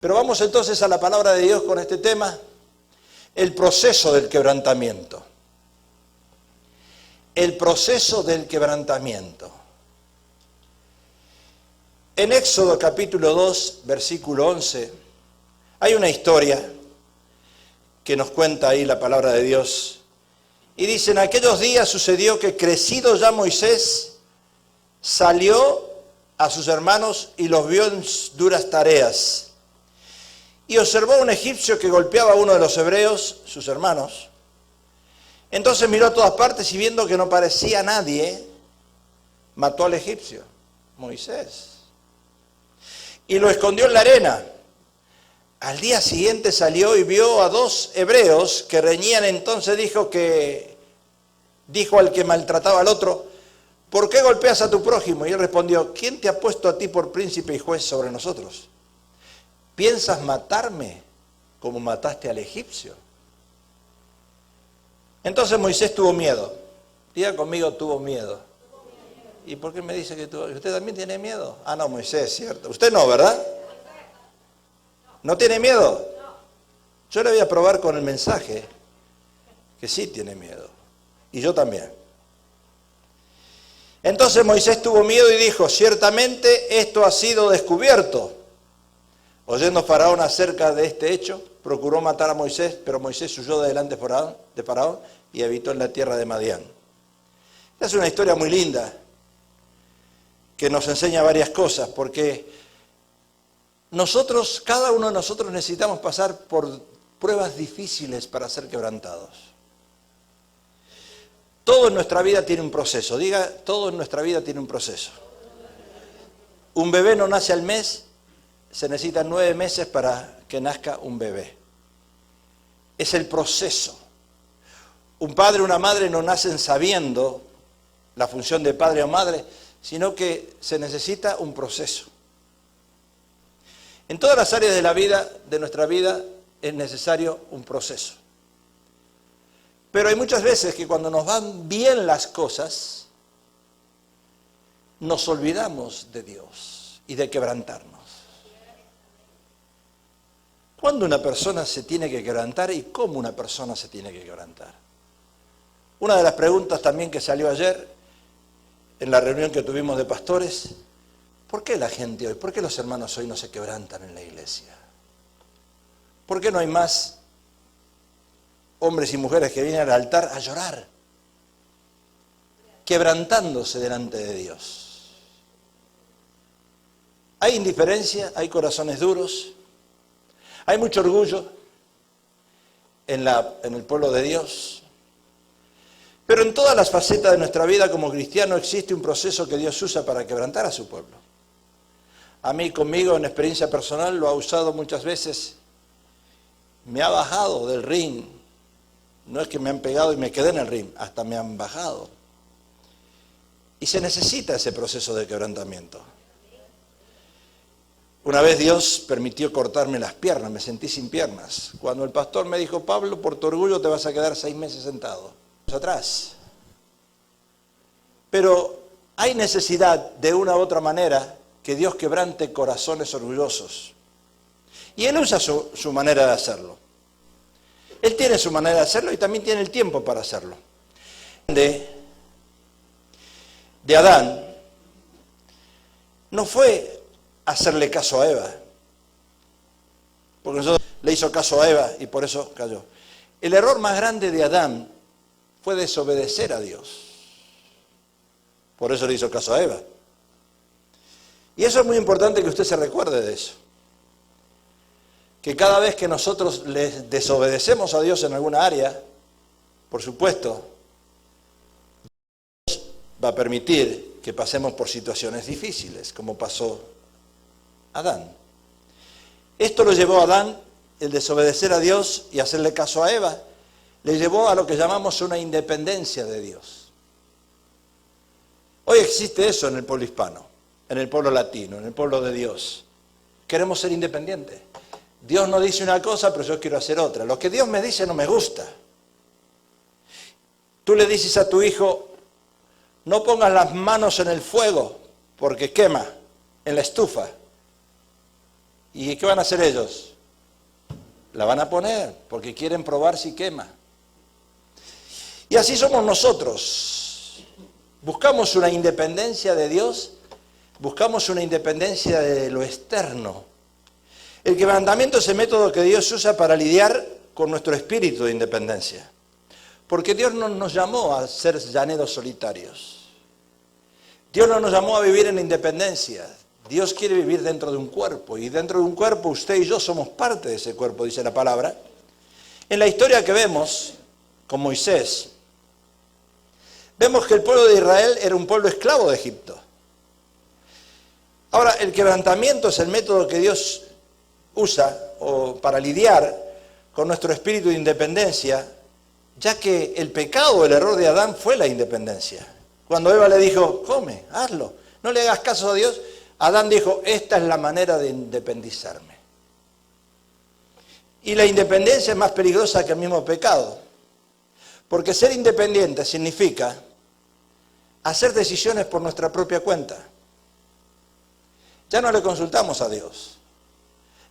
Pero vamos entonces a la palabra de Dios con este tema, el proceso del quebrantamiento. El proceso del quebrantamiento. En Éxodo capítulo 2, versículo 11, hay una historia que nos cuenta ahí la palabra de Dios. Y dice, en aquellos días sucedió que crecido ya Moisés, salió a sus hermanos y los vio en duras tareas. Y observó a un egipcio que golpeaba a uno de los hebreos, sus hermanos. Entonces miró a todas partes y viendo que no parecía nadie, mató al egipcio, Moisés. Y lo escondió en la arena. Al día siguiente salió y vio a dos hebreos que reñían. Entonces dijo al que maltrataba al otro, ¿por qué golpeas a tu prójimo? Y él respondió, ¿quién te ha puesto a ti por príncipe y juez sobre nosotros? ¿Piensas matarme como mataste al egipcio? Entonces Moisés tuvo miedo. Diga conmigo, tuvo miedo. ¿Y por qué me dice que tuvo? ¿Usted también tiene miedo? Ah, no, Moisés, cierto. Usted no, ¿verdad? ¿No tiene miedo? Yo le voy a probar con el mensaje que sí tiene miedo. Y yo también. Entonces Moisés tuvo miedo y dijo, ciertamente esto ha sido descubierto. Oyendo Faraón acerca de este hecho, procuró matar a Moisés, pero Moisés huyó de delante de Faraón y habitó en la tierra de Madián. Es una historia muy linda que nos enseña varias cosas, porque cada uno de nosotros necesitamos pasar por pruebas difíciles para ser quebrantados. Todo en nuestra vida tiene un proceso. Diga, todo en nuestra vida tiene un proceso. Un bebé no nace al mes, se necesitan 9 meses para que nazca un bebé. Es el proceso. Un padre o una madre no nacen sabiendo la función de padre o madre, sino que se necesita un proceso. En todas las áreas de la vida, de nuestra vida, es necesario un proceso. Pero hay muchas veces que cuando nos van bien las cosas, nos olvidamos de Dios y de quebrantarnos. ¿Cuándo una persona se tiene que quebrantar y cómo una persona se tiene que quebrantar? Una de las preguntas también que salió ayer en la reunión que tuvimos de pastores, ¿por qué la gente hoy, por qué los hermanos hoy no se quebrantan en la iglesia? ¿Por qué no hay más hombres y mujeres que vienen al altar a llorar, quebrantándose delante de Dios? Hay indiferencia, hay corazones duros, hay mucho orgullo en el pueblo de Dios, pero en todas las facetas de nuestra vida como cristiano existe un proceso que Dios usa para quebrantar a su pueblo. A mí, conmigo, en experiencia personal, lo ha usado muchas veces. Me ha bajado del ring. No es que me han pegado y me quedé en el ring, hasta me han bajado. Y se necesita ese proceso de quebrantamiento. Una vez Dios permitió cortarme las piernas, me sentí sin piernas. Cuando el pastor me dijo, Pablo, por tu orgullo te vas a quedar 6 meses sentado. Atrás. Pero hay necesidad de una u otra manera que Dios quebrante corazones orgullosos. Y Él usa su manera de hacerlo. Él tiene su manera de hacerlo y también tiene el tiempo para hacerlo. De Adán no fue hacerle caso a Eva, porque nosotros le hizo caso a Eva y por eso cayó. El error más grande de Adán fue desobedecer a Dios. Por eso le hizo caso a Eva. Y eso es muy importante que usted se recuerde de eso. Que cada vez que nosotros le desobedecemos a Dios en alguna área, por supuesto, Dios va a permitir que pasemos por situaciones difíciles, como pasó Adán. Esto lo llevó a Adán, el desobedecer a Dios y hacerle caso a Eva, le llevó a lo que llamamos una independencia de Dios. Hoy existe eso en el pueblo hispano, en el pueblo latino, en el pueblo de Dios. Queremos ser independientes. Dios nos dice una cosa, pero yo quiero hacer otra. Lo que Dios me dice no me gusta. Tú le dices a tu hijo, no pongas las manos en el fuego porque quema, en la estufa. ¿Y qué van a hacer ellos? La van a poner, porque quieren probar si quema. Y así somos nosotros. Buscamos una independencia de Dios, buscamos una independencia de lo externo. El quebrantamiento es el método que Dios usa para lidiar con nuestro espíritu de independencia. Porque Dios no nos llamó a ser llaneros solitarios. Dios no nos llamó a vivir en la independencia. Dios quiere vivir dentro de un cuerpo, y dentro de un cuerpo usted y yo somos parte de ese cuerpo, dice la palabra. En la historia que vemos con Moisés, vemos que el pueblo de Israel era un pueblo esclavo de Egipto. Ahora, el quebrantamiento es el método que Dios usa para lidiar con nuestro espíritu de independencia, ya que el pecado, el error de Adán fue la independencia. Cuando Eva le dijo, come, hazlo, no le hagas caso a Dios, Adán dijo, esta es la manera de independizarme. Y la independencia es más peligrosa que el mismo pecado, porque ser independiente significa hacer decisiones por nuestra propia cuenta. Ya no le consultamos a Dios.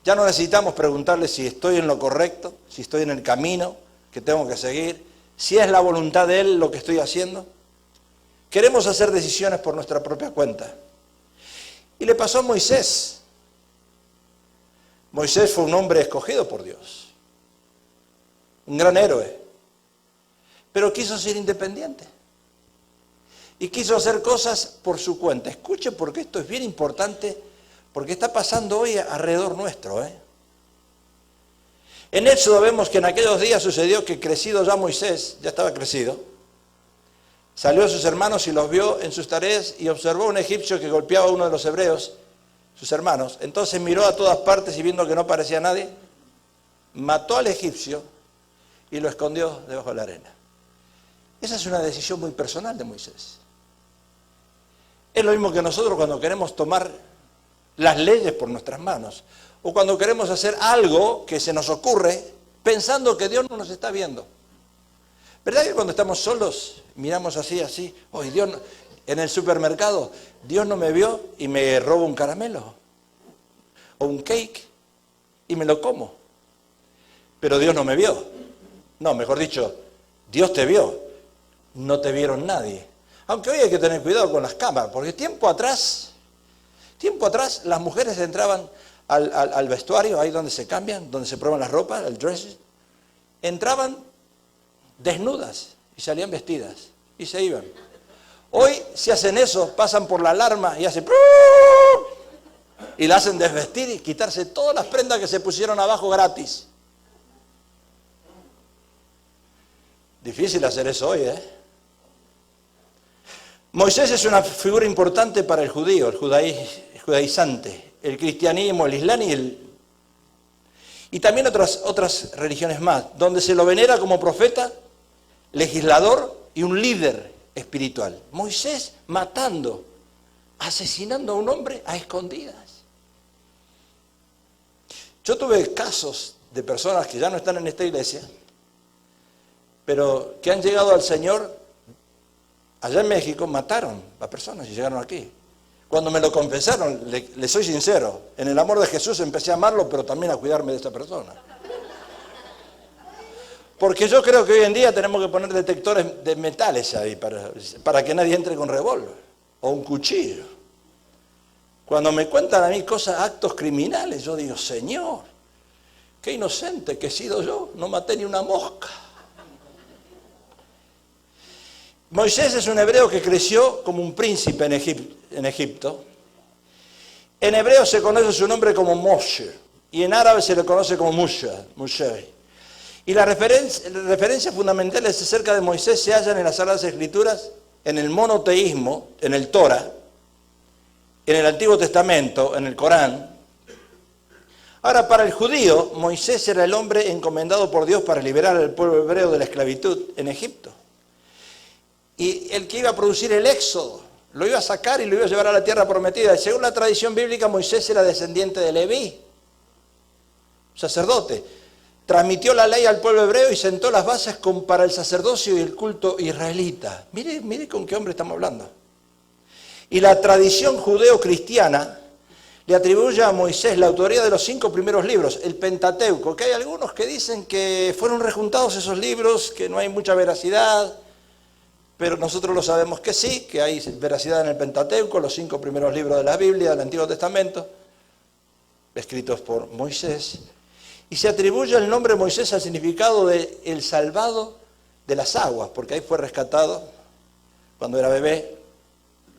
Ya no necesitamos preguntarle si estoy en lo correcto, si estoy en el camino que tengo que seguir, si es la voluntad de Él lo que estoy haciendo. Queremos hacer decisiones por nuestra propia cuenta. Y le pasó a Moisés. Moisés fue un hombre escogido por Dios, un gran héroe, pero quiso ser independiente y quiso hacer cosas por su cuenta. Escuche, porque esto es bien importante, porque está pasando hoy alrededor nuestro. En Éxodo vemos que en aquellos días sucedió que, crecido ya Moisés, ya estaba crecido, salió a sus hermanos y los vio en sus tareas y observó a un egipcio que golpeaba a uno de los hebreos, sus hermanos. Entonces miró a todas partes y viendo que no parecía nadie, mató al egipcio y lo escondió debajo de la arena. Esa es una decisión muy personal de Moisés. Es lo mismo que nosotros cuando queremos tomar las leyes por nuestras manos, o cuando queremos hacer algo que se nos ocurre pensando que Dios no nos está viendo. ¿Verdad que cuando estamos solos miramos así, oye, Dios no, en el supermercado, Dios no me vio y me robo un caramelo o un cake y me lo como? Pero Dios no me vio. No, mejor dicho, Dios te vio, no te vieron nadie. Aunque hoy hay que tener cuidado con las cámaras, porque tiempo atrás las mujeres entraban al vestuario, ahí donde se cambian, donde se prueban las ropas, el dressing, entraban desnudas y salían vestidas y se iban. Hoy, si hacen eso, pasan por la alarma y hacen y la hacen desvestir y quitarse todas las prendas que se pusieron abajo gratis. Difícil hacer eso hoy, Moisés es una figura importante para el judío, el judaizante, el cristianismo, el islam y también otras religiones más, donde se lo venera como profeta, legislador y un líder espiritual. Moisés matando, asesinando a un hombre a escondidas. Yo tuve casos de personas que ya no están en esta iglesia, pero que han llegado al Señor. Allá en México mataron a personas y llegaron aquí. Cuando me lo confesaron, le soy sincero, en el amor de Jesús empecé a amarlo, pero también a cuidarme de esta persona. Porque yo creo que hoy en día tenemos que poner detectores de metales ahí para que nadie entre con revólver o un cuchillo. Cuando me cuentan a mí cosas, actos criminales, yo digo, Señor, qué inocente que he sido yo, no maté ni una mosca. Moisés es un hebreo que creció como un príncipe en Egipto. En hebreo se conoce su nombre como Moshe y en árabe se le conoce como Moshe. Y las referencias fundamentales acerca de Moisés se hallan en las Sagradas Escrituras, en el monoteísmo, en el Torah, en el Antiguo Testamento, en el Corán. Ahora, para el judío, Moisés era el hombre encomendado por Dios para liberar al pueblo hebreo de la esclavitud en Egipto. Y el que iba a producir el éxodo, lo iba a sacar y lo iba a llevar a la tierra prometida. Y según la tradición bíblica, Moisés era descendiente de Leví, sacerdote. Transmitió la ley al pueblo hebreo y sentó las bases para el sacerdocio y el culto israelita. Mire con qué hombre estamos hablando. Y la tradición judeo-cristiana le atribuye a Moisés la autoría de los 5 primeros libros, el Pentateuco, que hay algunos que dicen que fueron rejuntados esos libros, que no hay mucha veracidad, pero nosotros lo sabemos que sí, que hay veracidad en el Pentateuco, los 5 primeros libros de la Biblia, del Antiguo Testamento, escritos por Moisés, y se atribuye el nombre Moisés al significado de el salvado de las aguas, porque ahí fue rescatado cuando era bebé,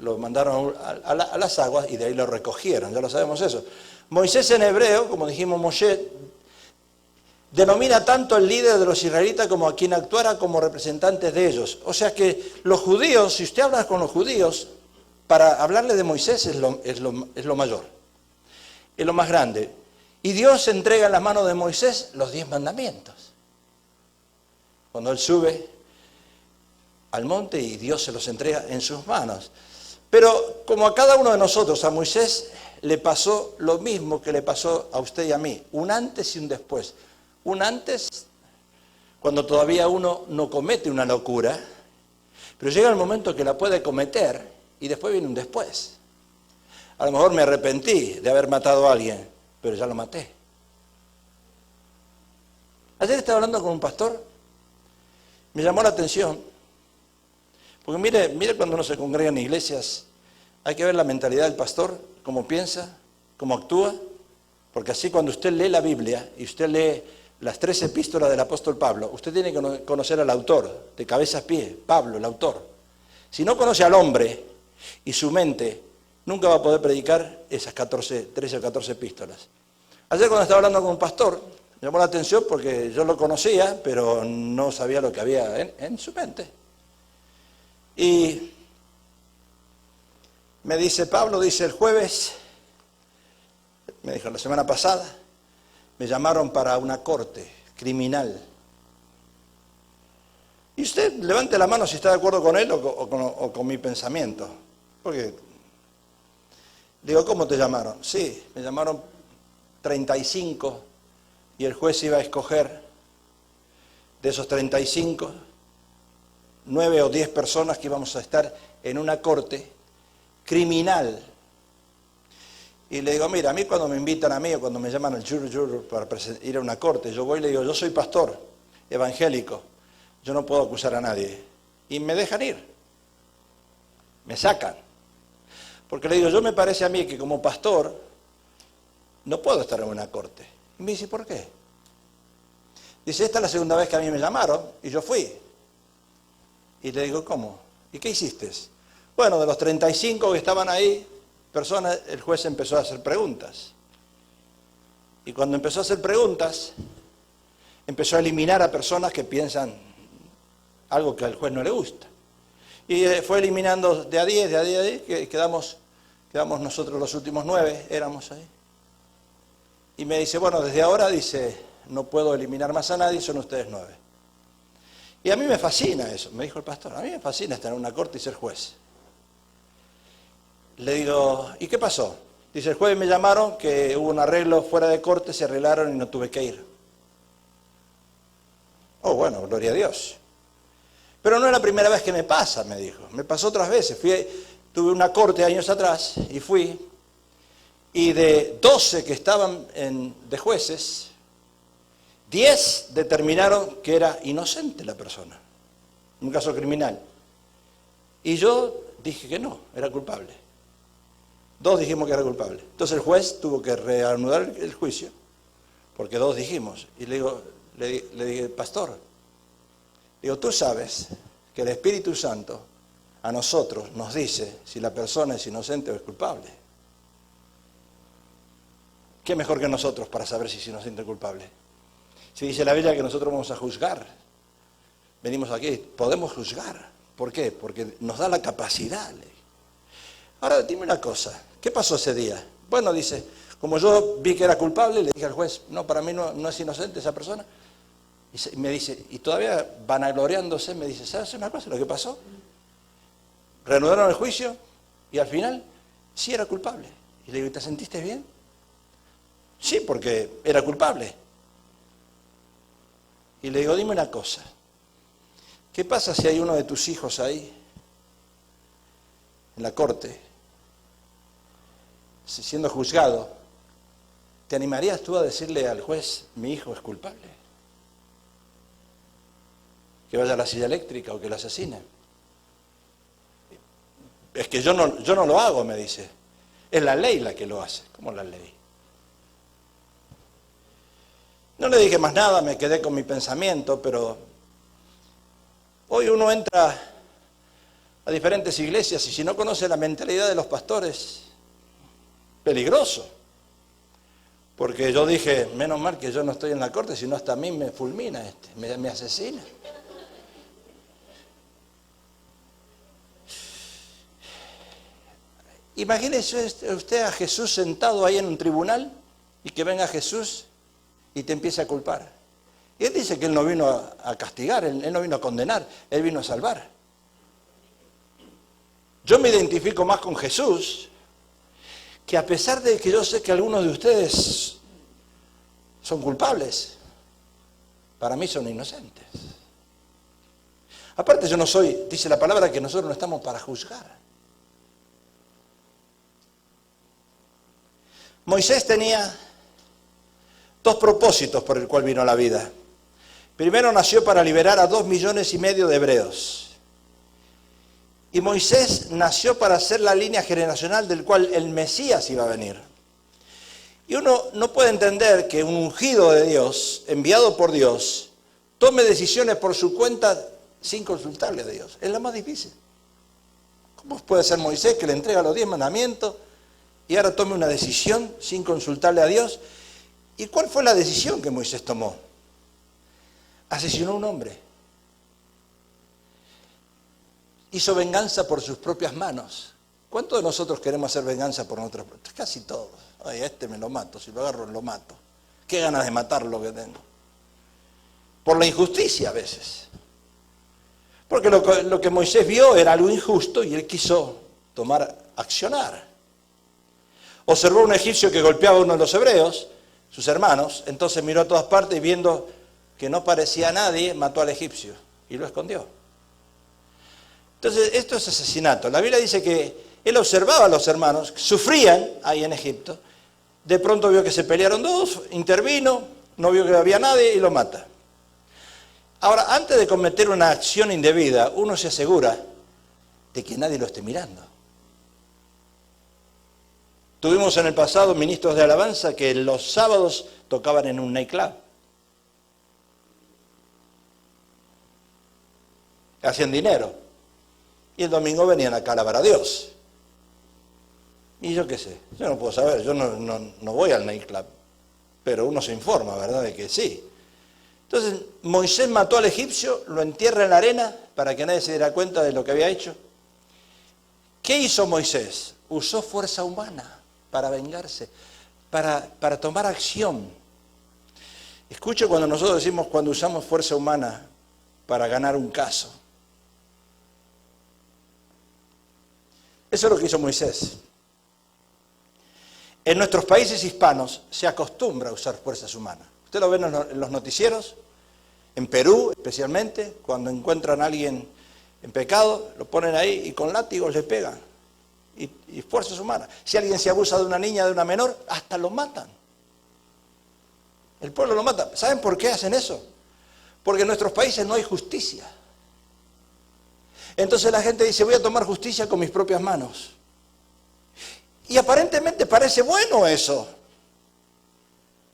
lo mandaron a las aguas y de ahí lo recogieron, ya lo sabemos eso. Moisés en hebreo, como dijimos Moshe, denomina tanto al líder de los israelitas como a quien actuara como representantes de ellos. O sea que los judíos, si usted habla con los judíos, para hablarle de Moisés es lo mayor, es lo más grande. Y Dios entrega en las manos de Moisés los 10 mandamientos. Cuando él sube al monte y Dios se los entrega en sus manos. Pero como a cada uno de nosotros, a Moisés le pasó lo mismo que le pasó a usted y a mí, un antes y un después. Un antes, cuando todavía uno no comete una locura, pero llega el momento que la puede cometer y después viene un después. A lo mejor me arrepentí de haber matado a alguien, pero ya lo maté. Ayer estaba hablando con un pastor, me llamó la atención, porque mire cuando uno se congrega en iglesias, hay que ver la mentalidad del pastor, cómo piensa, cómo actúa, porque así cuando usted lee la Biblia y usted lee las 3 epístolas del apóstol Pablo, usted tiene que conocer al autor, de cabeza a pie, Pablo, el autor. Si no conoce al hombre y su mente, nunca va a poder predicar esas 13 o 14 epístolas. Ayer cuando estaba hablando con un pastor, me llamó la atención porque yo lo conocía, pero no sabía lo que había en su mente. Y me dice, Pablo, dice, el jueves, me dijo la semana pasada, me llamaron para una corte criminal. Y usted levante la mano si está de acuerdo con él o con mi pensamiento. Porque, digo, ¿cómo te llamaron? Sí, me llamaron 35 y el juez iba a escoger de esos 35, 9 o 10 personas que íbamos a estar en una corte criminal. Y le digo, mira, a mí cuando me invitan a mí o cuando me llaman al juror para ir a una corte, yo voy y le digo, yo soy pastor evangélico, yo no puedo acusar a nadie. Y me dejan ir, me sacan. Porque le digo, yo me parece a mí que como pastor no puedo estar en una corte. Y me dice, ¿por qué? Dice, esta es la segunda vez que a mí me llamaron y yo fui. Y le digo, ¿cómo? ¿Y qué hiciste? Bueno, de los 35 que estaban ahí, personas, el juez empezó a hacer preguntas. Y cuando empezó a hacer preguntas, empezó a eliminar a personas que piensan algo que al juez no le gusta. Y fue eliminando de a 10, que quedamos nosotros los últimos 9, éramos ahí. Y me dice, bueno, desde ahora, dice, no puedo eliminar más a nadie, son ustedes 9. Y a mí me fascina eso, me dijo el pastor, a mí me fascina estar en una corte y ser juez. Le digo, ¿y qué pasó? Dice, el jueves me llamaron que hubo un arreglo fuera de corte, se arreglaron y no tuve que ir. Oh, bueno, gloria a Dios. Pero no es la primera vez que me pasa, me dijo. Me pasó otras veces. Tuve una corte años atrás y fui. Y de 12 que estaban de jueces, 10 determinaron que era inocente la persona. Un caso criminal. Y yo dije que no, era culpable. 2 dijimos que era culpable. Entonces el juez tuvo que reanudar el juicio, porque 2 dijimos. Y le dije, pastor, digo, tú sabes que el Espíritu Santo a nosotros nos dice si la persona es inocente o es culpable. ¿Qué mejor que nosotros para saber si es inocente o culpable? Si dice la Biblia que nosotros vamos a juzgar, venimos aquí, podemos juzgar. ¿Por qué? Porque nos da la capacidad. Ahora dime una cosa, ¿qué pasó ese día? Bueno, dice, como yo vi que era culpable, le dije al juez, no, para mí no es inocente esa persona. Y me dice, y todavía vanagloriándose, me dice, ¿sabes una cosa? Lo que pasó, reanudaron el juicio y al final sí era culpable. Y le digo, ¿te sentiste bien? Sí, porque era culpable. Y le digo, dime una cosa, ¿qué pasa si hay uno de tus hijos ahí, en la corte, siendo juzgado, ¿te animarías tú a decirle al juez, mi hijo es culpable? Que vaya a la silla eléctrica o que lo asesine. Es que yo no lo hago, me dice. Es la ley la que lo hace. ¿Cómo la ley? No le dije más nada, me quedé con mi pensamiento, pero hoy uno entra a diferentes iglesias y si no conoce la mentalidad de los pastores, peligroso. Porque yo dije, menos mal que yo no estoy en la corte, sino hasta a mí me fulmina me asesina. Imagínese usted a Jesús sentado ahí en un tribunal y que venga Jesús y te empiece a culpar. Y él dice que él no vino a castigar, él no vino a condenar, él vino a salvar. Yo me identifico más con Jesús, que a pesar de que yo sé que algunos de ustedes son culpables, para mí son inocentes. Aparte yo no soy, dice la palabra, que nosotros no estamos para juzgar. Moisés tenía dos propósitos por el cual vino a la vida. Primero nació para liberar a 2,5 millones de hebreos. Y Moisés nació para ser la línea generacional del cual el Mesías iba a venir. Y uno no puede entender que un ungido de Dios, enviado por Dios, tome decisiones por su cuenta sin consultarle a Dios. Es la más difícil. ¿Cómo puede ser Moisés que le entrega los 10 mandamientos y ahora tome una decisión sin consultarle a Dios? ¿Y cuál fue la decisión que Moisés tomó? Asesinó a un hombre. Hizo venganza por sus propias manos. ¿Cuántos de nosotros queremos hacer venganza por nuestras propias? Casi todos. Ay, a este me lo mato, si lo agarro lo mato. Qué ganas de matarlo que tengo. Por la injusticia a veces. Porque lo que Moisés vio era algo injusto y él quiso accionar. Observó a un egipcio que golpeaba a uno de los hebreos, sus hermanos, entonces miró a todas partes y viendo que no parecía a nadie, mató al egipcio y lo escondió. Entonces, esto es asesinato. La Biblia dice que él observaba a los hermanos, sufrían ahí en Egipto, de pronto vio que se pelearon dos, intervino, no vio que había nadie y lo mata. Ahora, antes de cometer una acción indebida, uno se asegura de que nadie lo esté mirando. Tuvimos en el pasado ministros de alabanza que los sábados tocaban en un nightclub. Hacían dinero. Y el domingo venían acá a alabar a Dios. Y yo qué sé, yo no puedo saber, yo no voy al nightclub. Pero uno se informa, ¿verdad?, de que sí. Entonces, Moisés mató al egipcio, lo entierra en la arena para que nadie se diera cuenta de lo que había hecho. ¿Qué hizo Moisés? Usó fuerza humana para vengarse, para tomar acción. Escuche cuando nosotros decimos cuando usamos fuerza humana para ganar un caso. Eso es lo que hizo Moisés. En nuestros países hispanos se acostumbra a usar fuerzas humanas. Usted lo ve en los noticieros, en Perú especialmente, cuando encuentran a alguien en pecado, lo ponen ahí y con látigos le pegan. Y fuerzas humanas. Si alguien se abusa de una niña, de una menor, hasta lo matan. El pueblo lo mata. ¿Saben por qué hacen eso? Porque en nuestros países no hay justicia. Entonces la gente dice, voy a tomar justicia con mis propias manos. Y aparentemente parece bueno eso.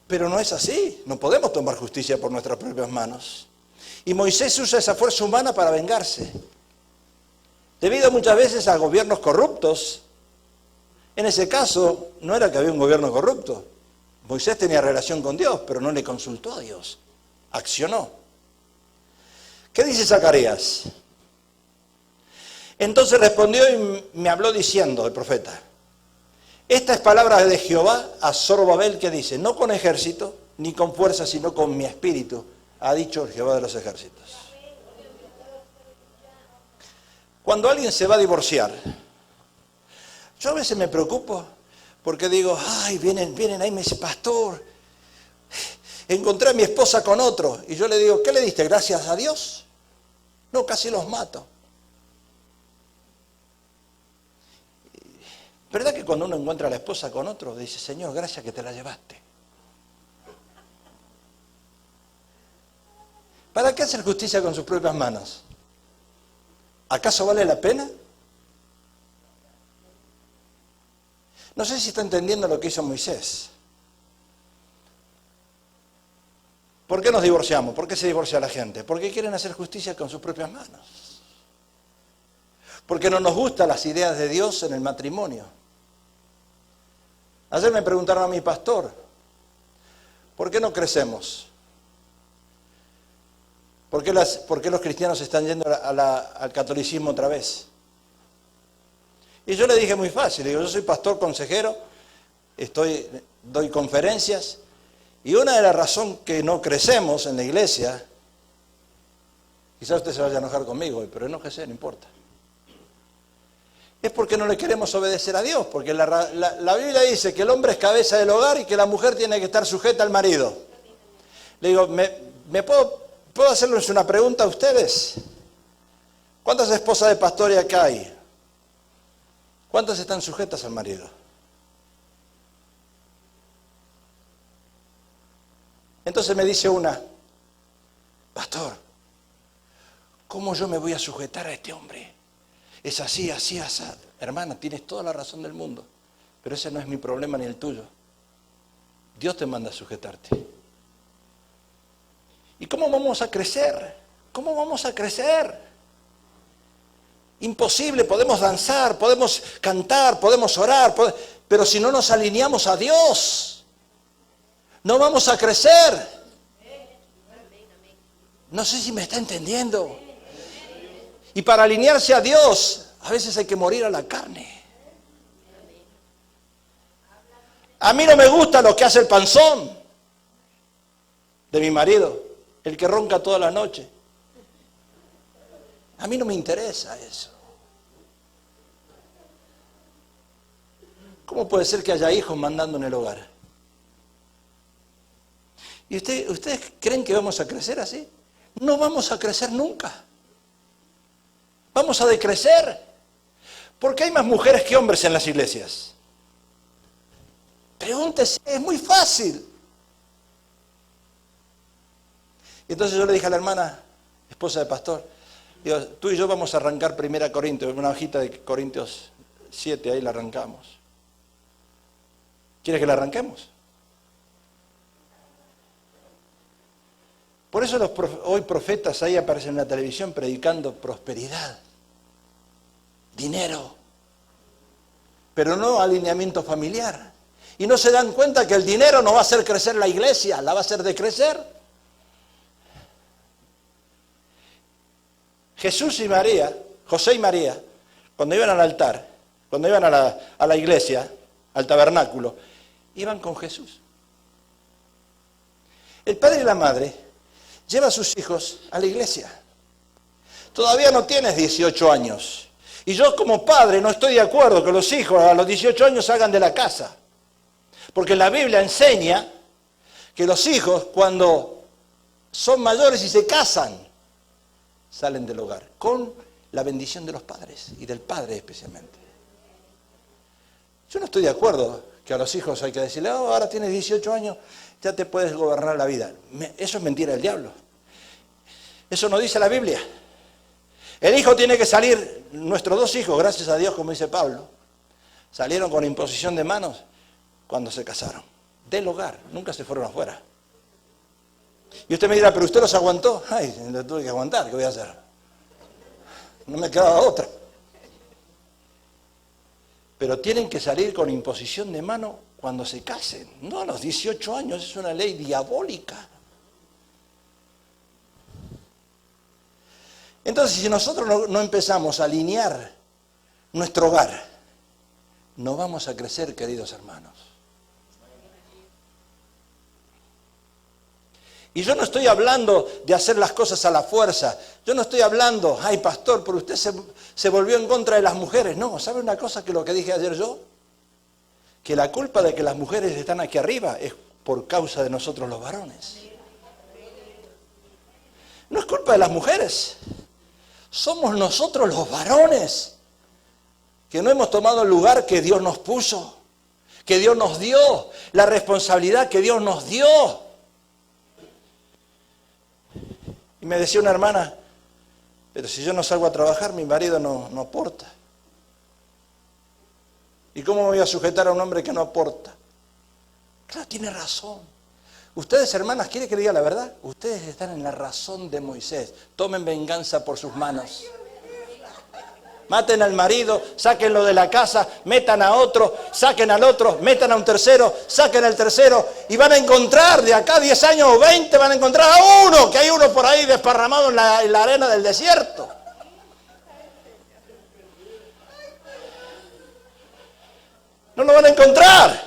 Pero no es así. No podemos tomar justicia por nuestras propias manos. Y Moisés usa esa fuerza humana para vengarse. Debido muchas veces a gobiernos corruptos. En ese caso, no era que había un gobierno corrupto. Moisés tenía relación con Dios, pero no le consultó a Dios. Accionó. ¿Qué dice Zacarías? Entonces respondió y me habló diciendo, el profeta, esta es palabra de Jehová a Zorobabel que dice, no con ejército, ni con fuerza, sino con mi espíritu, ha dicho el Jehová de los ejércitos. Cuando alguien se va a divorciar, yo a veces me preocupo porque digo, ay, vienen ahí, me dice, pastor, encontré a mi esposa con otro. Y yo le digo, ¿qué le diste? ¿Gracias a Dios? No, casi los mato. ¿Verdad que cuando uno encuentra a la esposa con otro, dice, Señor, gracias que te la llevaste? ¿Para qué hacer justicia con sus propias manos? ¿Acaso vale la pena? No sé si está entendiendo lo que hizo Moisés. ¿Por qué nos divorciamos? ¿Por qué se divorcia la gente? Porque quieren hacer justicia con sus propias manos. Porque no nos gustan las ideas de Dios en el matrimonio. Ayer me preguntaron a mi pastor, ¿por qué no crecemos? ¿Por qué los cristianos están yendo al catolicismo otra vez? Y yo le dije muy fácil, digo, yo soy pastor consejero, doy conferencias, y una de las razones que no crecemos en la iglesia, quizás usted se vaya a enojar conmigo hoy, pero enójese, no importa, es porque no le queremos obedecer a Dios, porque la Biblia dice que el hombre es cabeza del hogar y que la mujer tiene que estar sujeta al marido. Le digo, ¿puedo hacerles una pregunta a ustedes? ¿Cuántas esposas de pastores acá hay? ¿Cuántas están sujetas al marido? Entonces me dice una, pastor, ¿cómo yo me voy a sujetar a este hombre? Es así, así, así. Hermana, tienes toda la razón del mundo, pero ese no es mi problema ni el tuyo. Dios te manda a sujetarte. ¿Y cómo vamos a crecer? ¿Cómo vamos a crecer? Imposible, podemos danzar, podemos cantar, podemos orar, pero si no nos alineamos a Dios, no vamos a crecer. No sé si me está entendiendo. Y para alinearse a Dios, a veces hay que morir a la carne. A mí no me gusta lo que hace el panzón de mi marido, el que ronca toda la noche. A mí no me interesa eso. ¿Cómo puede ser que haya hijos mandando en el hogar? ¿Y ustedes creen que vamos a crecer así? No vamos a crecer nunca. Vamos a decrecer. ¿Por qué hay más mujeres que hombres en las iglesias? Pregúntese, es muy fácil. Y entonces yo le dije a la hermana, esposa de pastor, digo, tú y yo vamos a arrancar 1 Corintios, una hojita de Corintios 7, ahí la arrancamos. ¿Quieres que la arranquemos? Por eso hoy profetas ahí aparecen en la televisión predicando prosperidad, dinero, pero no alineamiento familiar. Y no se dan cuenta que el dinero no va a hacer crecer la iglesia, la va a hacer decrecer. Jesús y María, José y María, cuando iban al altar, cuando iban a la iglesia, al tabernáculo, iban con Jesús. El padre y la madre llevan a sus hijos a la iglesia. Todavía no tienes 18 años. Y yo como padre no estoy de acuerdo que los hijos a los 18 años salgan de la casa. Porque la Biblia enseña que los hijos cuando son mayores y se casan, salen del hogar, con la bendición de los padres y del padre especialmente. Yo no estoy de acuerdo que a los hijos hay que decirle, oh, ahora tienes 18 años, ya te puedes gobernar la vida. Eso es mentira del diablo. Eso no dice la Biblia. El hijo tiene que salir, nuestros 2 hijos, gracias a Dios, como dice Pablo, salieron con imposición de manos cuando se casaron, del hogar, nunca se fueron afuera. Y usted me dirá, pero usted los aguantó. Ay, lo tuve que aguantar, ¿qué voy a hacer? No me quedaba otra. Pero tienen que salir con imposición de mano cuando se casen, no a los 18 años, es una ley diabólica. Entonces, si nosotros no empezamos a alinear nuestro hogar, no vamos a crecer, queridos hermanos. Y yo no estoy hablando de hacer las cosas a la fuerza. Yo no estoy hablando, ay pastor, pero usted se volvió en contra de las mujeres. No, ¿sabe una cosa que lo que dije ayer yo? Que la culpa de que las mujeres están aquí arriba es por causa de nosotros los varones. No es culpa de las mujeres. Somos nosotros los varones que no hemos tomado el lugar que Dios nos puso, que Dios nos dio, la responsabilidad que Dios nos dio. Y me decía una hermana, pero si yo no salgo a trabajar, mi marido no aporta. ¿Y cómo me voy a sujetar a un hombre que no aporta? Claro, tiene razón. Ustedes, hermanas, ¿quieren que diga la verdad? Ustedes están en la razón de Moisés. Tomen venganza por sus manos. Maten al marido, sáquenlo de la casa, metan a otro, saquen al otro, metan a un tercero, saquen al tercero, y van a encontrar, de acá 10 años o 20, van a encontrar a uno, que hay uno por ahí desparramado en la arena del desierto. No lo van a encontrar.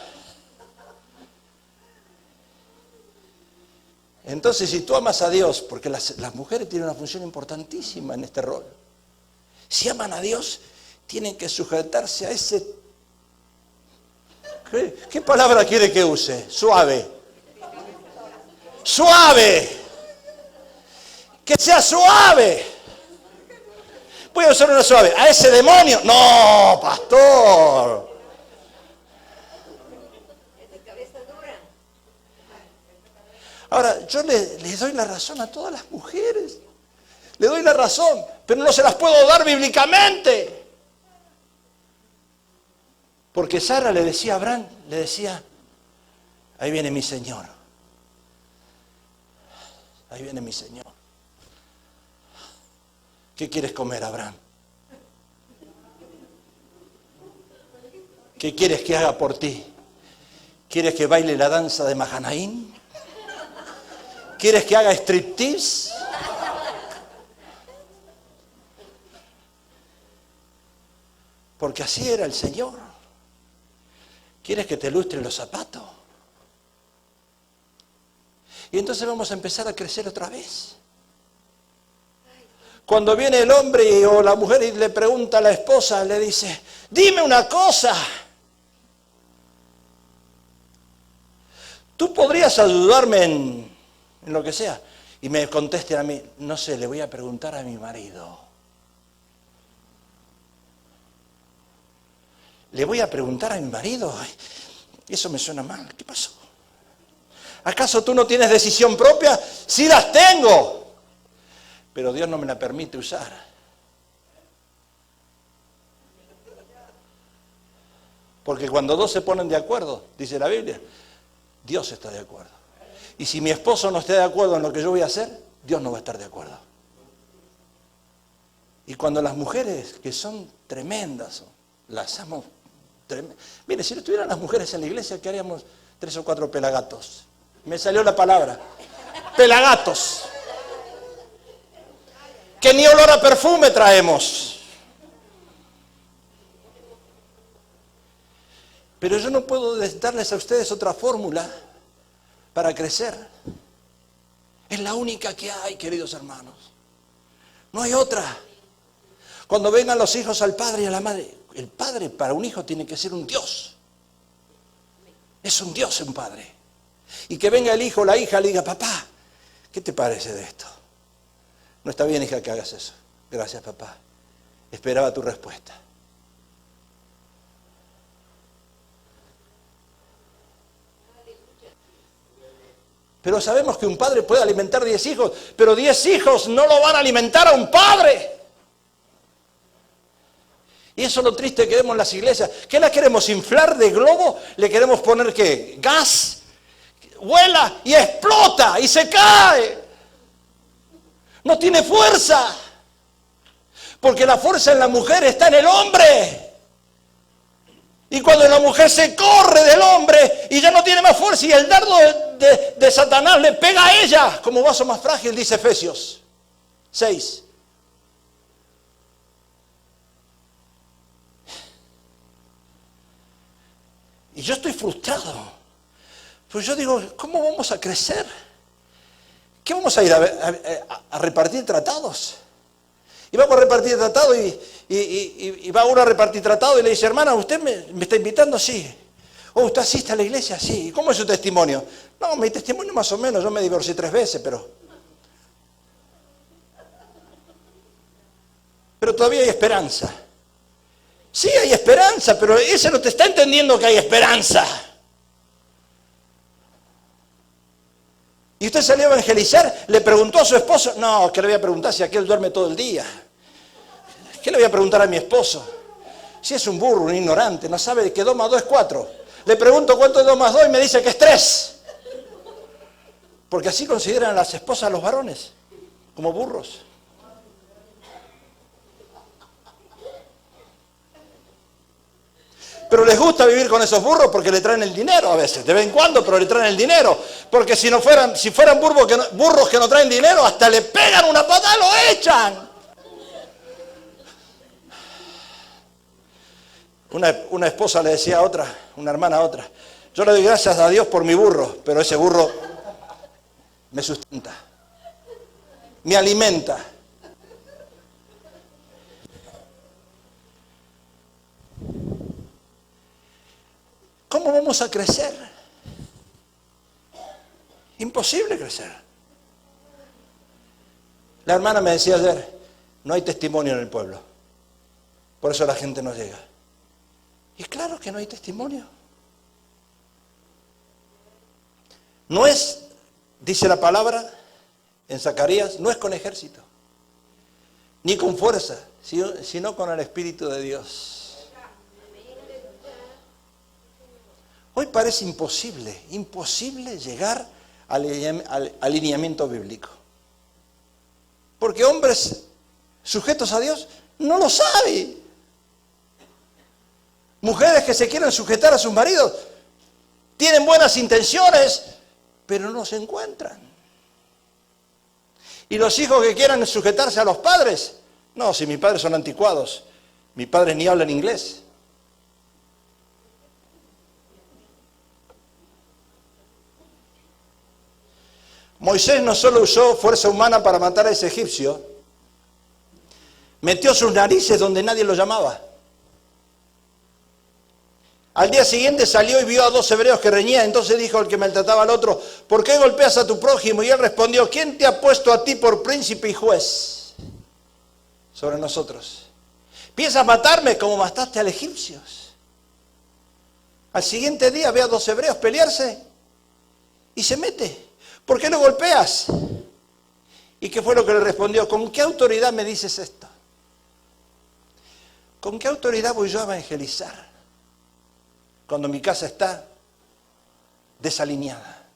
Entonces, si tú amas a Dios, porque las mujeres tienen una función importantísima en este rol. Si aman a Dios, tienen que sujetarse a ese... ¿Qué palabra quiere que use? Suave. Suave. Que sea suave. Voy a usar una suave. ¿A ese demonio? No, pastor. Ahora, yo le doy la razón a todas las mujeres. Le doy la razón, pero no se las puedo dar bíblicamente. Porque Sara le decía a Abraham, le decía, ahí viene mi Señor. Ahí viene mi Señor. ¿Qué quieres comer, Abraham? ¿Qué quieres que haga por ti? ¿Quieres que baile la danza de Mahanaim? ¿Quieres que haga striptease? Porque así era el Señor. ¿Quieres que te lustre los zapatos? Y entonces vamos a empezar a crecer otra vez. Cuando viene el hombre o la mujer y le pregunta a la esposa, le dice, dime una cosa. ¿Tú podrías ayudarme en lo que sea? Y me contesten a mí, no sé, le voy a preguntar a mi marido. Le voy a preguntar a mi marido. Ay, eso me suena mal. ¿Qué pasó? ¿Acaso tú no tienes decisión propia? Sí las tengo. Pero Dios no me la permite usar. Porque cuando dos se ponen de acuerdo, dice la Biblia, Dios está de acuerdo. Y si mi esposo no está de acuerdo en lo que yo voy a hacer, Dios no va a estar de acuerdo. Y cuando las mujeres, que son tremendas, las amo. Mire, si no estuvieran las mujeres en la iglesia, ¿qué haríamos? 3 o 4 pelagatos. Me salió la palabra. Pelagatos. Que ni olor a perfume traemos. Pero yo no puedo darles a ustedes otra fórmula para crecer. Es la única que hay, queridos hermanos. No hay otra. Cuando vengan los hijos al padre y a la madre, el padre para un hijo tiene que ser un Dios. Es un Dios, un padre. Y que venga el hijo o la hija y le diga, papá, ¿qué te parece de esto? No está bien, hija, que hagas eso. Gracias, papá. Esperaba tu respuesta. Pero sabemos que un padre puede alimentar 10 hijos, pero 10 hijos no lo van a alimentar a un padre. Y eso es lo triste que vemos en las iglesias. ¿Qué la queremos inflar de globo? ¿Le queremos poner qué? Gas, vuela y explota y se cae. No tiene fuerza. Porque la fuerza en la mujer está en el hombre. Y cuando la mujer se corre del hombre y ya no tiene más fuerza y el dardo de Satanás le pega a ella como vaso más frágil, dice Efesios 6. Y yo estoy frustrado. Pues yo digo, ¿cómo vamos a crecer? ¿Qué vamos a ir a repartir tratados? Y vamos a repartir tratados y va uno a repartir tratados y le dice, hermana, ¿usted me está invitando? Sí. ¿O usted asiste a la iglesia? Sí. ¿Y cómo es su testimonio? No, mi testimonio más o menos, yo me divorcié 3 veces, pero todavía hay esperanza. Sí, hay esperanza, pero ese no te está entendiendo que hay esperanza. Y usted salió a evangelizar, le preguntó a su esposo, no, ¿qué le voy a preguntar si aquel duerme todo el día? ¿Qué le voy a preguntar a mi esposo? Si es un burro, un ignorante, no sabe que 2 más 2 es 4. Le pregunto cuánto es 2 más 2 y me dice que es 3. Porque así consideran a las esposas a los varones, como burros. Pero les gusta vivir con esos burros porque le traen el dinero a veces, de vez en cuando, pero le traen el dinero. Porque si fueran burros que no traen dinero, hasta le pegan una patada y lo echan. Una esposa le decía a otra, una hermana a otra, yo le doy gracias a Dios por mi burro, pero ese burro me sustenta, me alimenta. ¿Cómo vamos a crecer? Imposible crecer. La hermana me decía ayer, no hay testimonio en el pueblo, por eso la gente no llega. Y claro que no hay testimonio. No es, dice la palabra en Zacarías, no es con ejército, ni con fuerza, sino con el Espíritu de Dios. Hoy parece imposible llegar al alineamiento bíblico. Porque hombres sujetos a Dios no lo saben. Mujeres que se quieren sujetar a sus maridos tienen buenas intenciones, pero no se encuentran. Y los hijos que quieran sujetarse a los padres, no, si mis padres son anticuados, mis padres ni hablan inglés. Moisés no solo usó fuerza humana para matar a ese egipcio, metió sus narices donde nadie lo llamaba. Al día siguiente salió y vio a 2 hebreos que reñían, entonces dijo el que maltrataba al otro, ¿por qué golpeas a tu prójimo? Y él respondió, ¿quién te ha puesto a ti por príncipe y juez sobre nosotros? ¿Piensas matarme como mataste al egipcio? Al siguiente día ve a 2 hebreos pelearse y se mete. ¿Por qué lo golpeas? ¿Y qué fue lo que le respondió? ¿Con qué autoridad me dices esto? ¿Con qué autoridad voy yo a evangelizar cuando mi casa está desalineada?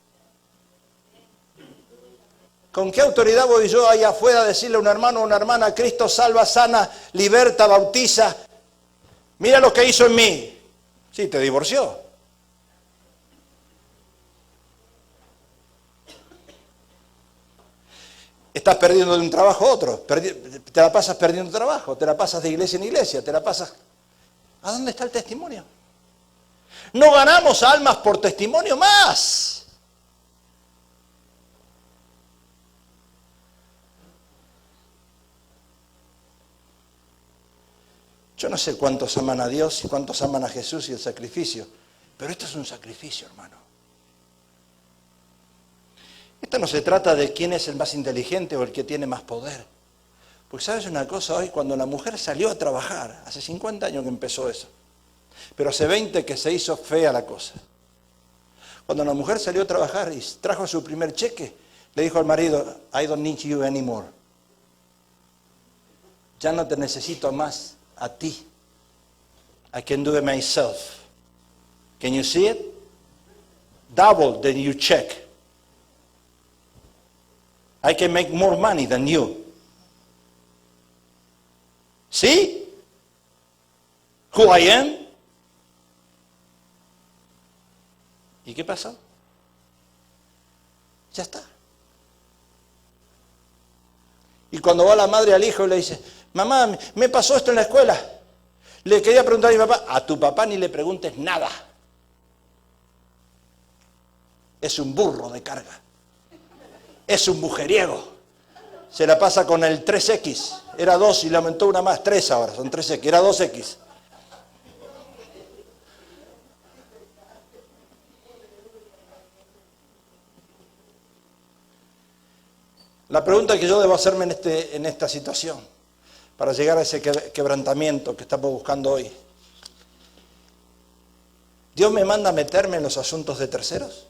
¿Con qué autoridad voy yo allá afuera a decirle a un hermano o una hermana, Cristo salva, sana, liberta, bautiza? Mira lo que hizo en mí. Sí, te divorció. Estás perdiendo de un trabajo a otro, te la pasas perdiendo trabajo, te la pasas de iglesia en iglesia, te la pasas... ¿A dónde está el testimonio? No ganamos almas por testimonio más. Yo no sé cuántos aman a Dios y cuántos aman a Jesús y el sacrificio, pero esto es un sacrificio, hermano. Esto no se trata de quién es el más inteligente o el que tiene más poder. Porque sabes una cosa, hoy cuando la mujer salió a trabajar, hace 50 años que empezó eso, pero hace 20 que se hizo fea la cosa. Cuando la mujer salió a trabajar y trajo su primer cheque, le dijo al marido, I don't need you anymore. Ya no te necesito más a ti. I can do it myself. Can you see it? Double than your check. I can make more money than you. See who I am? ¿Y qué pasó? Ya está. Y cuando va la madre al hijo y le dice, mamá, me pasó esto en la escuela. Le quería preguntar a mi papá, a tu papá ni le preguntes nada. Es un burro de carga. Es un mujeriego. Se la pasa con el 3X. Era 2 y le aumentó una más, 3 ahora, son 3X, era 2X. La pregunta que yo debo hacerme en esta situación, para llegar a ese quebrantamiento que estamos buscando hoy. ¿Dios me manda a meterme en los asuntos de terceros?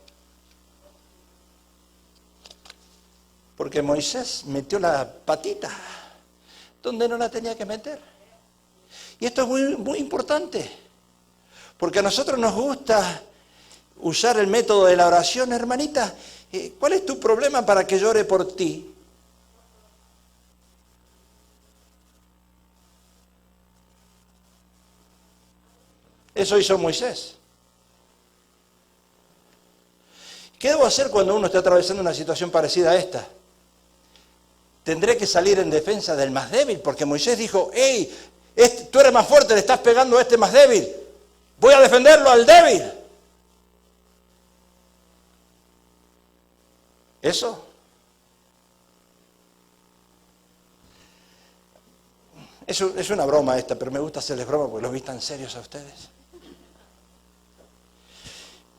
Porque Moisés metió la patita donde no la tenía que meter. Y esto es muy, muy importante, porque a nosotros nos gusta usar el método de la oración. Hermanita, ¿cuál es tu problema para que llore por ti? Eso hizo Moisés. ¿Qué debo hacer cuando uno está atravesando una situación parecida a esta? Tendré que salir en defensa del más débil, porque Moisés dijo, hey, tú eres más fuerte, le estás pegando a este más débil. Voy a defenderlo al débil. ¿Eso? Es una broma esta, pero me gusta hacerles broma porque los vi tan serios a ustedes.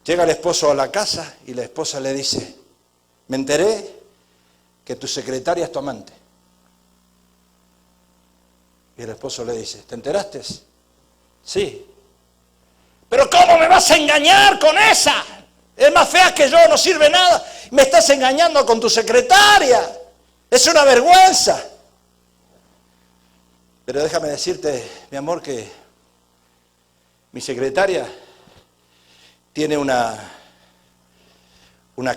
Llega el esposo a la casa y la esposa le dice, me enteré que tu secretaria es tu amante. Y el esposo le dice, ¿te enteraste? Sí. ¿Pero cómo me vas a engañar con esa? Es más fea que yo, no sirve nada. Me estás engañando con tu secretaria. Es una vergüenza. Pero déjame decirte, mi amor, que mi secretaria tiene una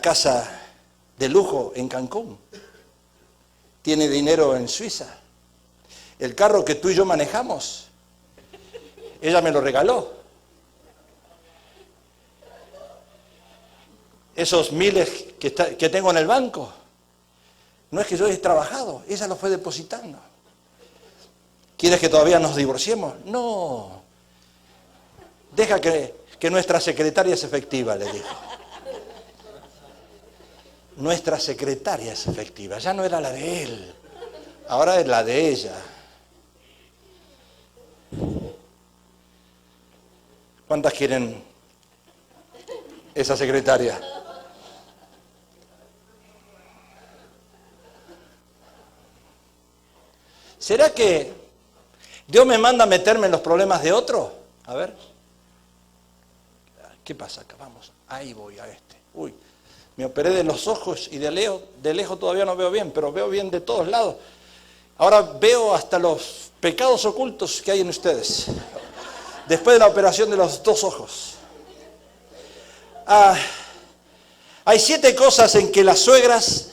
casa de lujo en Cancún. Tiene dinero en Suiza. El carro que tú y yo manejamos, ella me lo regaló. Esos miles que tengo en el banco, no es que yo haya trabajado, ella lo fue depositando. ¿Quieres que todavía nos divorciemos? No. Deja que nuestra secretaria es efectiva, le dijo. Nuestra secretaria es efectiva, ya no era la de él, ahora es la de ella. ¿Cuántas quieren esa secretaria? ¿Será que Dios me manda a meterme en los problemas de otro? A ver. ¿Qué pasa acá? Vamos, ahí voy a este. Uy, me operé de los ojos y de lejos todavía no veo bien, pero veo bien de todos lados. Ahora veo hasta los pecados ocultos que hay en ustedes, después de la operación de los 2 ojos. Hay 7 cosas en que las suegras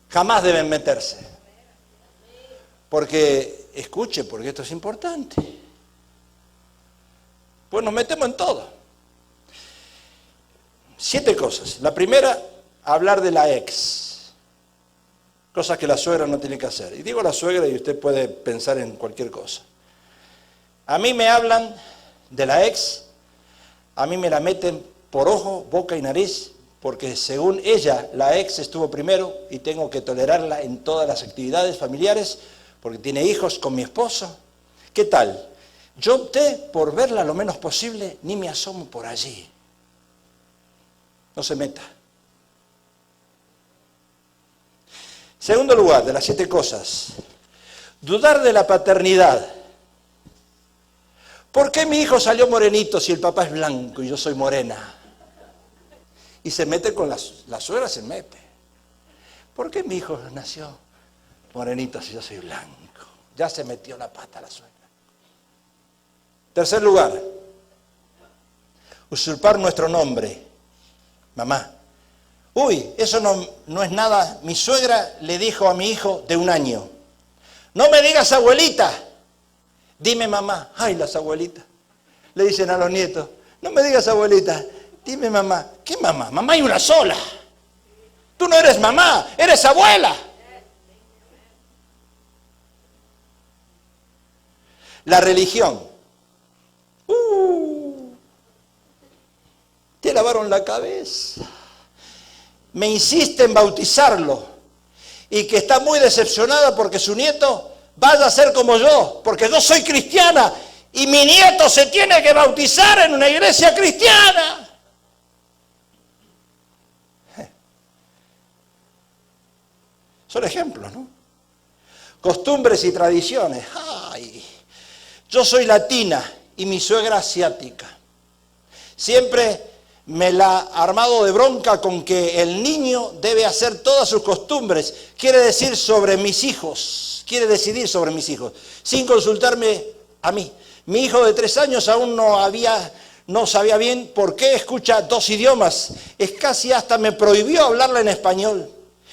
jamás deben meterse. Porque, escuche, porque esto es importante. Pues nos metemos en todo. 7 cosas. La primera, hablar de la ex. Cosas que la suegra no tiene que hacer. Y digo la suegra y usted puede pensar en cualquier cosa. A mí me hablan de la ex, a mí me la meten por ojo, boca y nariz, porque según ella, la ex estuvo primero y tengo que tolerarla en todas las actividades familiares, porque tiene hijos con mi esposo. ¿Qué tal? Yo opté por verla lo menos posible, ni me asomo por allí. No se meta. Segundo lugar, de las 7 cosas, dudar de la paternidad. ¿Por qué mi hijo salió morenito si el papá es blanco y yo soy morena? Y se mete con la suegra, se mete. ¿Por qué mi hijo nació morenito si yo soy blanco? Ya se metió la pata la suegra. Tercer lugar, usurpar nuestro nombre. Mamá. Uy, eso no es nada. Mi suegra le dijo a mi hijo de 1 año, no me digas abuelita, dime mamá. Ay, las abuelitas. Le dicen a los nietos, no me digas abuelita, dime mamá. ¿Qué mamá? Mamá hay una sola. Tú no eres mamá, eres abuela. La religión. Te lavaron la cabeza. Me insiste en bautizarlo y que está muy decepcionada porque su nieto vaya a ser como yo, porque yo soy cristiana y mi nieto se tiene que bautizar en una iglesia cristiana. Son ejemplos, ¿no? costumbres y tradiciones. ¡Ay! Yo soy latina y mi suegra asiática. Siempre me la ha armado de bronca con que el niño debe hacer todas sus costumbres. Quiere decir sobre mis hijos. Quiere decidir sobre mis hijos. Sin consultarme a mí. Mi hijo de 3 años aún no sabía bien por qué escucha 2 idiomas. Es casi hasta me prohibió hablarle en español.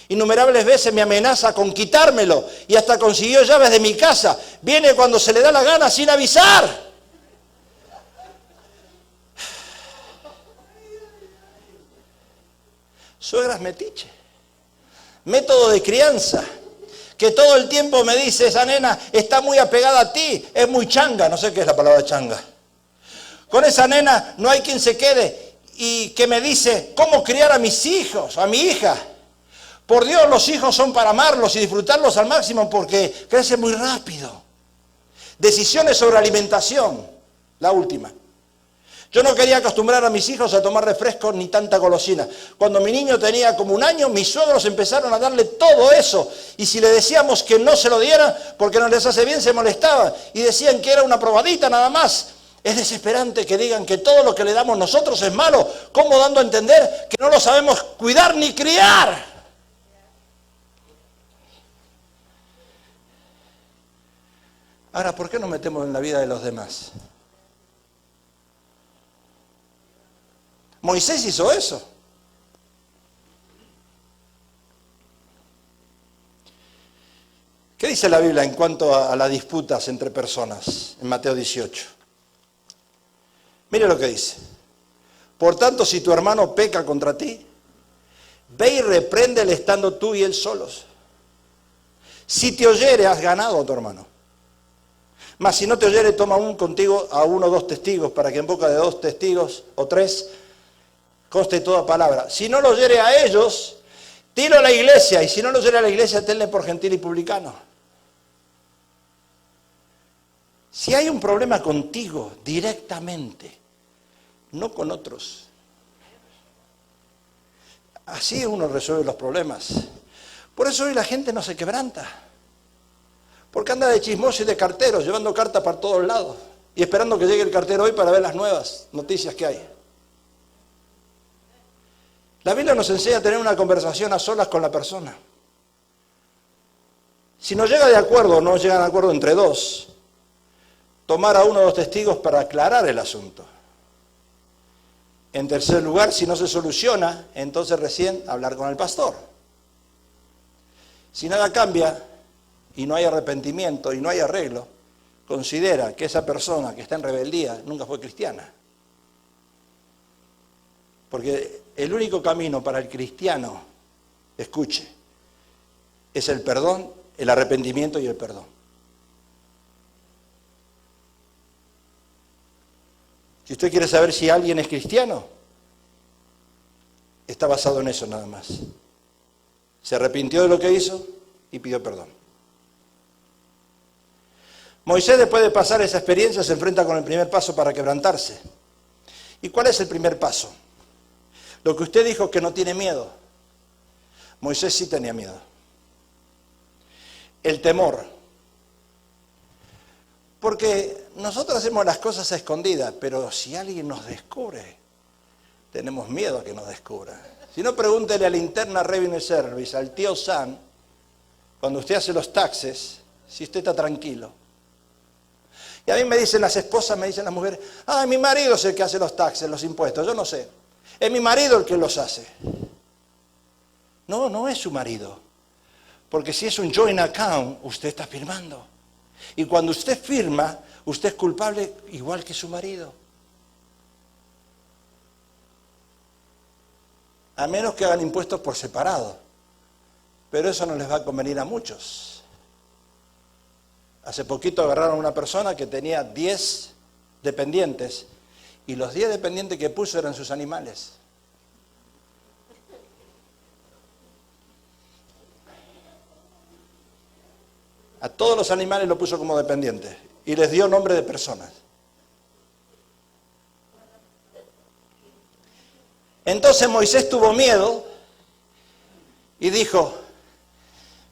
Innumerables veces me amenaza con quitármelo y hasta consiguió llaves de mi casa. Viene cuando se le da la gana sin avisar. Suegras metiche. Método de crianza. Que todo el tiempo me dice, esa nena está muy apegada a ti, es muy changa. No sé qué es la palabra changa. Con esa nena no hay quien se quede. Y que me dice, ¿cómo criar a mis hijos, a mi hija? Por Dios, los hijos son para amarlos y disfrutarlos al máximo porque crecen muy rápido. Decisiones sobre alimentación, la última. Yo no quería acostumbrar a mis hijos a tomar refrescos ni tanta golosina. Cuando mi niño tenía como 1 año, mis suegros empezaron a darle todo eso. Y si le decíamos que no se lo dieran porque no les hace bien, se molestaban. Y decían que era una probadita nada más. Es desesperante que digan que todo lo que le damos nosotros es malo. ¿Cómo dando a entender que no lo sabemos cuidar ni criar? Ahora, ¿por qué nos metemos en la vida de los demás? Moisés hizo eso. ¿Qué dice la Biblia en cuanto a las disputas entre personas en Mateo 18? Mire lo que dice. Por tanto, si tu hermano peca contra ti, ve y repréndele estando tú y él solos. Si te oyere, has ganado a tu hermano. Mas si no te oyere, toma contigo a 1 o 2 testigos, para que en boca de 2 testigos o 3 conste toda palabra. Si no lo oyere a ellos, dilo a la iglesia, y si no lo oyere a la iglesia, tenle por gentil y publicano. Si hay un problema contigo directamente, no con otros. Así uno resuelve los problemas. Por eso hoy la gente no se quebranta. Porque anda de chismoso y de cartero, llevando cartas para todos lados. Y esperando que llegue el cartero hoy para ver las nuevas noticias que hay. La Biblia nos enseña a tener una conversación a solas con la persona. Si no llega de acuerdo, no llegan de acuerdo entre 2, tomar a 1 o 2 testigos para aclarar el asunto. En tercer lugar, si no se soluciona, entonces recién hablar con el pastor. Si nada cambia y no hay arrepentimiento y no hay arreglo, considera que esa persona que está en rebeldía nunca fue cristiana. Porque el único camino para el cristiano, escuche, es el perdón, el arrepentimiento y el perdón. Si usted quiere saber si alguien es cristiano, está basado en eso nada más. Se arrepintió de lo que hizo y pidió perdón. Moisés, después de pasar esa experiencia, se enfrenta con el primer paso para quebrantarse. ¿Y cuál es el primer paso? Lo que usted dijo que no tiene miedo. Moisés sí tenía miedo. El temor. Porque nosotros hacemos las cosas a escondidas, pero si alguien nos descubre, tenemos miedo a que nos descubra. Si no, pregúntele a la interna Revenue Service, al tío Sam, cuando usted hace los taxes, si usted está tranquilo. Y a mí me dicen las esposas, me dicen las mujeres, mi marido es el que hace los taxes, los impuestos, yo no sé. Es mi marido el que los hace. No, no es su marido. Porque si es un joint account, usted está firmando. Y cuando usted firma, usted es culpable igual que su marido. A menos que hagan impuestos por separado. Pero eso no les va a convenir a muchos. Hace poquito agarraron a una persona que tenía 10 dependientes y los 10 dependientes que puso eran sus animales. A todos los animales lo puso como dependientes y les dio nombre de personas. Entonces Moisés tuvo miedo y dijo,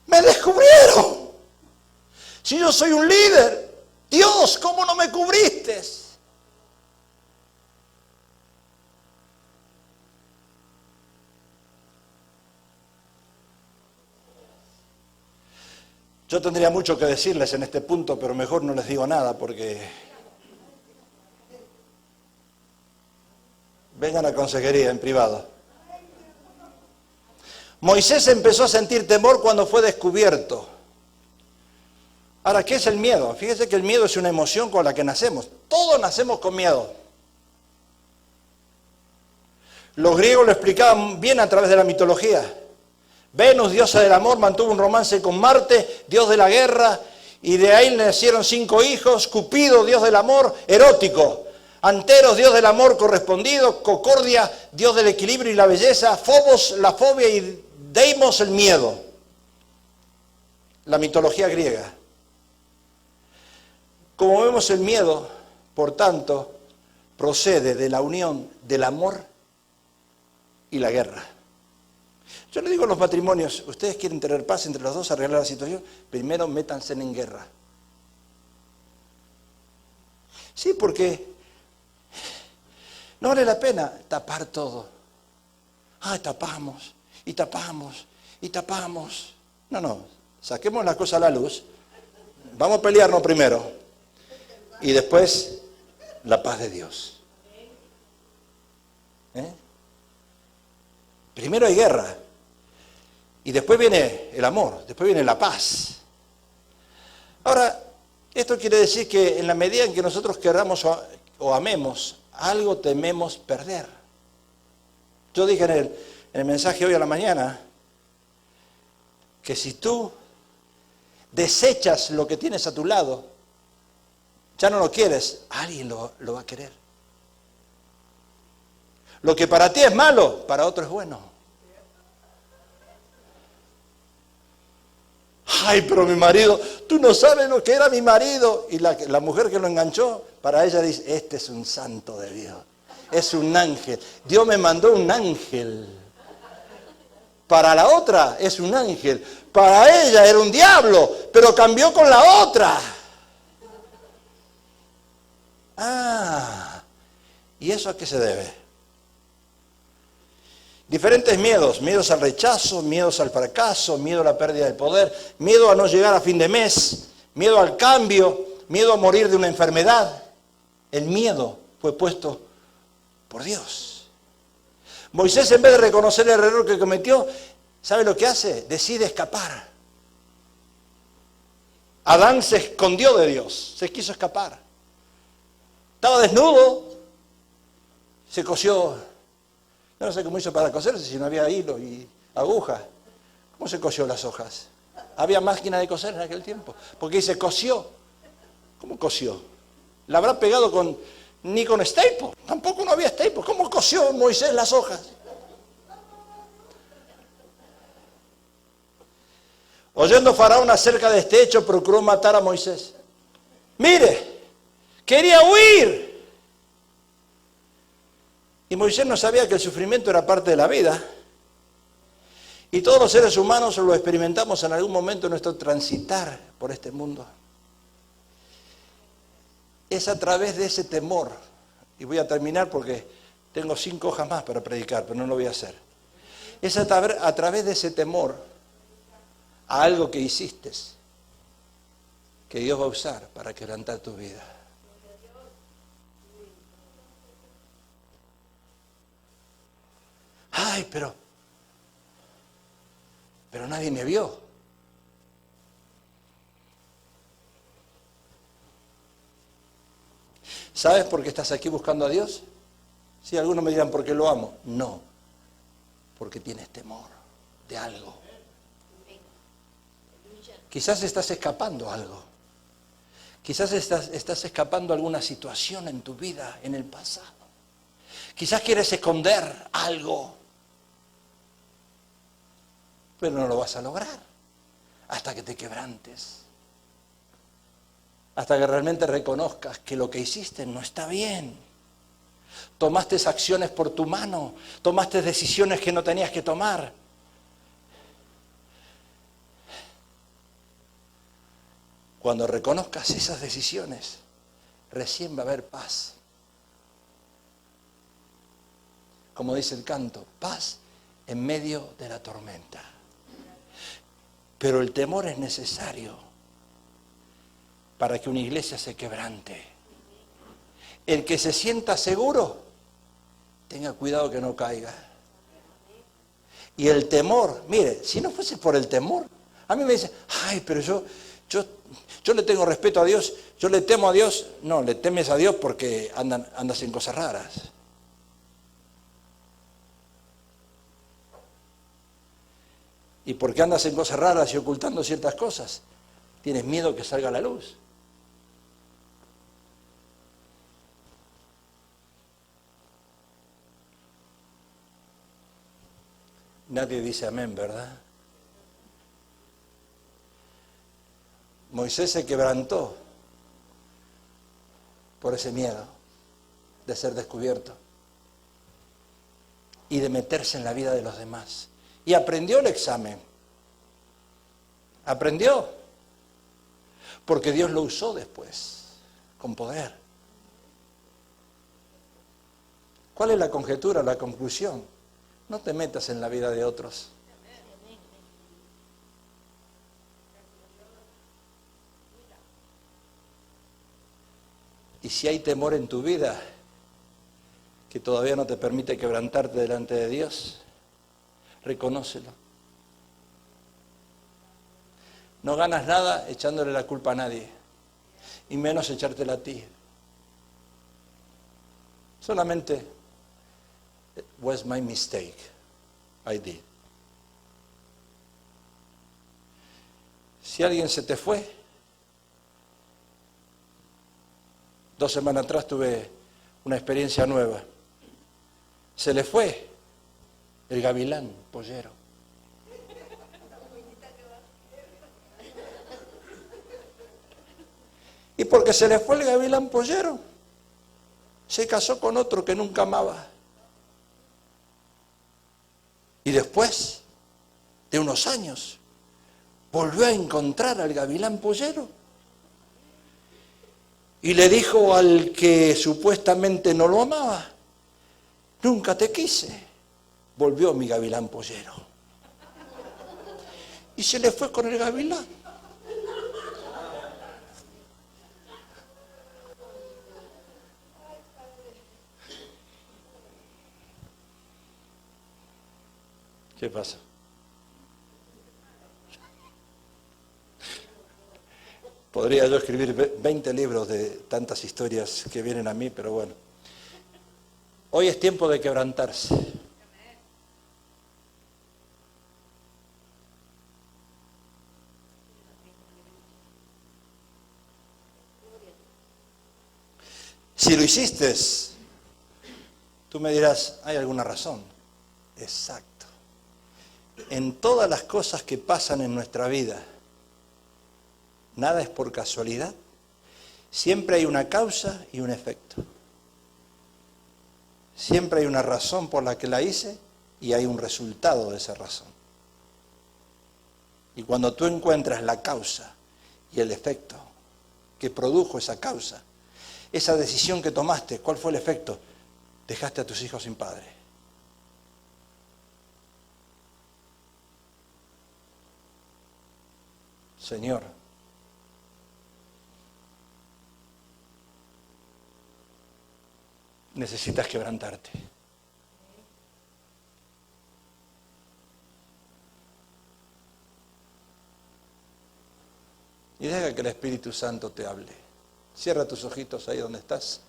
¡me descubrieron! Si yo soy un líder, Dios, ¿cómo no me cubriste? Yo tendría mucho que decirles en este punto, pero mejor no les digo nada porque vengan a consejería en privado. Moisés empezó a sentir temor cuando fue descubierto. Ahora, ¿qué es el miedo? Fíjese que el miedo es una emoción con la que nacemos. Todos nacemos con miedo. Los griegos lo explicaban bien a través de la mitología. Venus, diosa del amor, mantuvo un romance con Marte, dios de la guerra, y de ahí nacieron 5 hijos. Cupido, dios del amor, erótico. Anteros, dios del amor correspondido. Concordia, dios del equilibrio y la belleza. Fobos, la fobia, y Deimos, el miedo. La mitología griega. Como vemos, el miedo, por tanto, procede de la unión del amor y la guerra. Yo le digo a los matrimonios, ustedes quieren tener paz entre los dos, arreglar la situación, primero métanse en guerra. Sí, porque no vale la pena tapar todo. Ay, tapamos, y tapamos, y tapamos. No, saquemos las cosas a la luz. Vamos a pelearnos primero. Y después, la paz de Dios. Primero hay guerra. Y después viene el amor, después viene la paz. Ahora, esto quiere decir que en la medida en que nosotros queramos o amemos, algo tememos perder. Yo dije en el mensaje hoy a la mañana, que si tú desechas lo que tienes a tu lado, ya no lo quieres, alguien lo va a querer. Lo que para ti es malo, para otro es bueno. Ay, pero mi marido, tú no sabes lo que era mi marido. Y la mujer que lo enganchó, para ella dice, este es un santo de Dios, es un ángel. Dios me mandó un ángel. Para la otra es un ángel. Para ella era un diablo, pero cambió con la otra. ¿Y eso a qué se debe? Diferentes miedos, miedos al rechazo, miedos al fracaso, miedo a la pérdida del poder, miedo a no llegar a fin de mes, miedo al cambio, miedo a morir de una enfermedad. El miedo fue puesto por Dios. Moisés, en vez de reconocer el error que cometió, ¿sabe lo que hace? Decide escapar. Adán se escondió de Dios, se quiso escapar. Estaba desnudo, se cosió. Yo no sé cómo hizo para coserse si no había hilo y aguja. ¿Cómo se cosió las hojas? ¿Había máquina de coser en aquel tiempo? Porque dice cosió. ¿Cómo cosió? ¿La habrá pegado ni con staple? Tampoco no había staple. ¿Cómo cosió Moisés las hojas? Oyendo Faraón acerca de este hecho, procuró matar a Moisés. Mire, quería huir. Y Moisés no sabía que el sufrimiento era parte de la vida. Y todos los seres humanos lo experimentamos en algún momento en nuestro transitar por este mundo. Es a través de ese temor, y voy a terminar porque tengo 5 hojas más para predicar, pero no lo voy a hacer. Es a través de ese temor a algo que hiciste, que Dios va a usar para quebrantar tu vida. Ay, pero nadie me vio. ¿Sabes por qué estás aquí buscando a Dios? Sí, algunos me dirán, ¿por qué lo amo? No, porque tienes temor de algo. Quizás estás escapando a algo. Quizás estás escapando a alguna situación en tu vida, en el pasado. Quizás quieres esconder algo, pero no lo vas a lograr hasta que te quebrantes. Hasta que realmente reconozcas que lo que hiciste no está bien. Tomaste acciones por tu mano, tomaste decisiones que no tenías que tomar. Cuando reconozcas esas decisiones, recién va a haber paz. Como dice el canto, paz en medio de la tormenta. Pero el temor es necesario para que una iglesia se quebrante. El que se sienta seguro, tenga cuidado que no caiga. Y el temor, mire, si no fuese por el temor, a mí me dicen, ay, pero yo le tengo respeto a Dios, yo le temo a Dios. No, le temes a Dios porque andas en cosas raras. Y porque andas en cosas raras y ocultando ciertas cosas, tienes miedo que salga a la luz. Nadie dice amén, ¿verdad? Moisés se quebrantó por ese miedo de ser descubierto y de meterse en la vida de los demás. Y aprendió el examen. Aprendió. Porque Dios lo usó después, con poder. ¿Cuál es la conjetura, la conclusión? No te metas en la vida de otros. Y si hay temor en tu vida que todavía no te permite quebrantarte delante de Dios, reconócelo. No ganas nada echándole la culpa a nadie, y menos echártela a ti. Solamente, was my mistake, I did. Si alguien se te fue, 2 semanas atrás tuve una experiencia nueva. Se le fue el gavilán pollero. Y porque se le fue el gavilán pollero, se casó con otro que nunca amaba. Y después de unos años, volvió a encontrar al gavilán pollero. Y le dijo al que supuestamente no lo amaba, nunca te quise. Volvió mi gavilán pollero. Y se le fue con el gavilán. ¿Qué pasa? Podría yo escribir 20 libros de tantas historias que vienen a mí, pero bueno. Hoy es tiempo de quebrantarse. Si lo hiciste, tú me dirás, ¿hay alguna razón? Exacto. En todas las cosas que pasan en nuestra vida, nada es por casualidad. Siempre hay una causa y un efecto. Siempre hay una razón por la que la hice y hay un resultado de esa razón. Y cuando tú encuentras la causa y el efecto que produjo esa causa, esa decisión que tomaste, ¿cuál fue el efecto? Dejaste a tus hijos sin padre. Señor, necesitas quebrantarte. Y deja que el Espíritu Santo te hable. Cierra tus ojitos ahí donde estás.